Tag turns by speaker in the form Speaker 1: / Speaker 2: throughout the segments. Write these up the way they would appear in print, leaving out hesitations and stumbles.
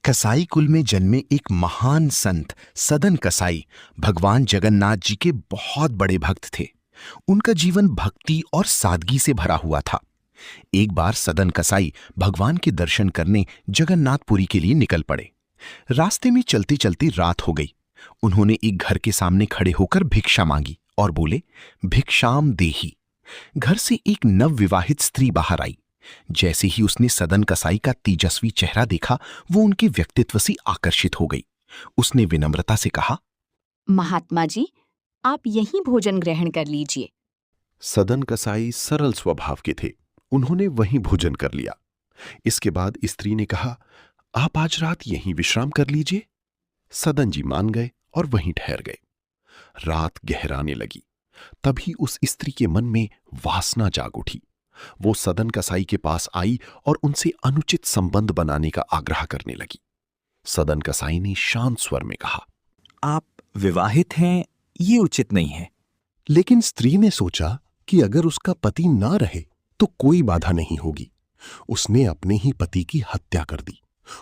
Speaker 1: कसाई कुल में जन्मे एक महान संत सदन कसाई भगवान जगन्नाथ जी के बहुत बड़े भक्त थे। उनका जीवन भक्ति और सादगी से भरा हुआ था। एक बार सदन कसाई भगवान के दर्शन करने जगन्नाथपुरी के लिए निकल पड़े। रास्ते में चलते चलते रात हो गई। उन्होंने एक घर के सामने खड़े होकर भिक्षा मांगी और बोले, भिक्षाम देही। घर से एक नवविवाहित स्त्री बाहर आई। जैसे ही उसने सदन कसाई का तेजस्वी चेहरा देखा, वो उनके व्यक्तित्व से आकर्षित हो गई। उसने विनम्रता से कहा,
Speaker 2: महात्मा जी, आप यहीं भोजन ग्रहण कर लीजिए।
Speaker 3: सदन कसाई सरल स्वभाव के थे। उन्होंने वहीं भोजन कर लिया। इसके बाद स्त्री ने कहा, आप आज रात यहीं विश्राम कर लीजिए। सदन जी मान गए और वहीं ठहर गए। रात गहराने लगी। तभी उस स्त्री के मन में वासना जाग उठी। वो सदन कसाई के पास आई और उनसे अनुचित संबंध बनाने का आग्रह करने लगी। सदन कसाई ने शांत स्वर में कहा,
Speaker 4: आप विवाहित हैं, ये उचित नहीं है।
Speaker 5: लेकिन स्त्री ने सोचा कि अगर उसका पति ना रहे तो कोई बाधा नहीं होगी। उसने अपने ही पति की हत्या कर दी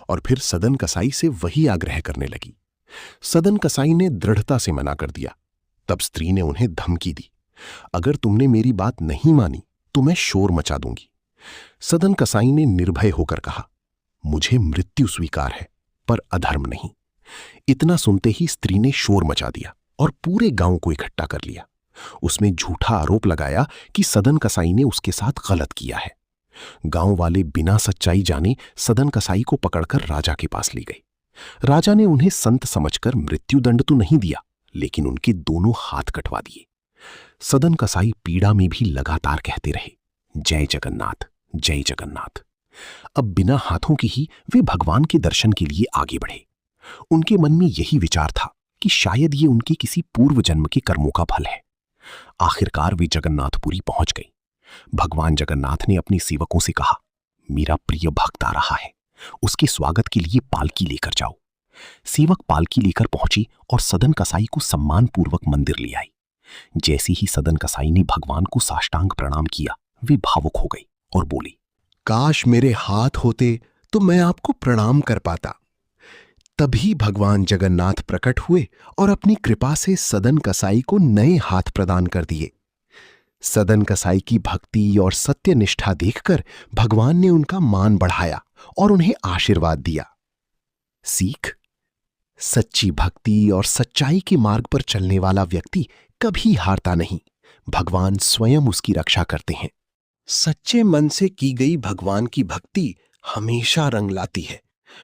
Speaker 5: और फिर सदन कसाई से वही आग्रह करने लगी। सदन कसाई ने दृढ़ता से मना कर दिया। तब स्त्री ने उन्हें धमकी दी, अगर तुमने मेरी बात नहीं मानी तो मैं शोर मचा दूंगी। सदन कसाई ने निर्भय होकर कहा, मुझे मृत्यु स्वीकार है पर अधर्म नहीं। इतना सुनते ही स्त्री ने शोर मचा दिया और पूरे गांव को इकट्ठा कर लिया। उसमें झूठा आरोप लगाया कि सदन कसाई ने उसके साथ गलत किया है। गांव वाले बिना सच्चाई जाने सदन कसाई को पकड़कर राजा के पास ले गए। राजा ने उन्हें संत समझकर मृत्युदंड तो नहीं दिया, लेकिन उनके दोनों हाथ कटवा दिए। सदन कसाई पीड़ा में भी लगातार कहते रहे, जय जगन्नाथ, जय जगन्नाथ। अब बिना हाथों के ही वे भगवान के दर्शन के लिए आगे बढ़े। उनके मन में यही विचार था कि शायद ये उनके किसी पूर्व जन्म के कर्मों का फल है। आखिरकार वे जगन्नाथपुरी पहुंच गए। भगवान जगन्नाथ ने अपने सेवकों से कहा, मेरा प्रिय भक्त आ रहा है, उसके स्वागत के लिए पालकी लेकर जाओ। सेवक पालकी लेकर पहुंची और सदन कसाई को सम्मानपूर्वक मंदिर ले आई। जैसे ही सदन कसाई ने भगवान को साष्टांग प्रणाम किया, वे भावुक हो गए और बोले, काश मेरे हाथ होते तो मैं आपको प्रणाम कर पाता। तभी भगवान जगन्नाथ प्रकट हुए और अपनी कृपा से सदन कसाई को नए हाथ प्रदान कर दिए। सदन कसाई की भक्ति और सत्यनिष्ठा देखकर भगवान ने उनका मान बढ़ाया और उन्हें आशीर्वाद दिया। सीख: सच्ची भक्ति और सच्चाई के मार्ग पर चलने वाला व्यक्ति कभी हारता नहीं। भगवान स्वयं उसकी रक्षा करते हैं। सच्चे मन से की गई भगवान की भक्ति हमेशा रंग लाती है।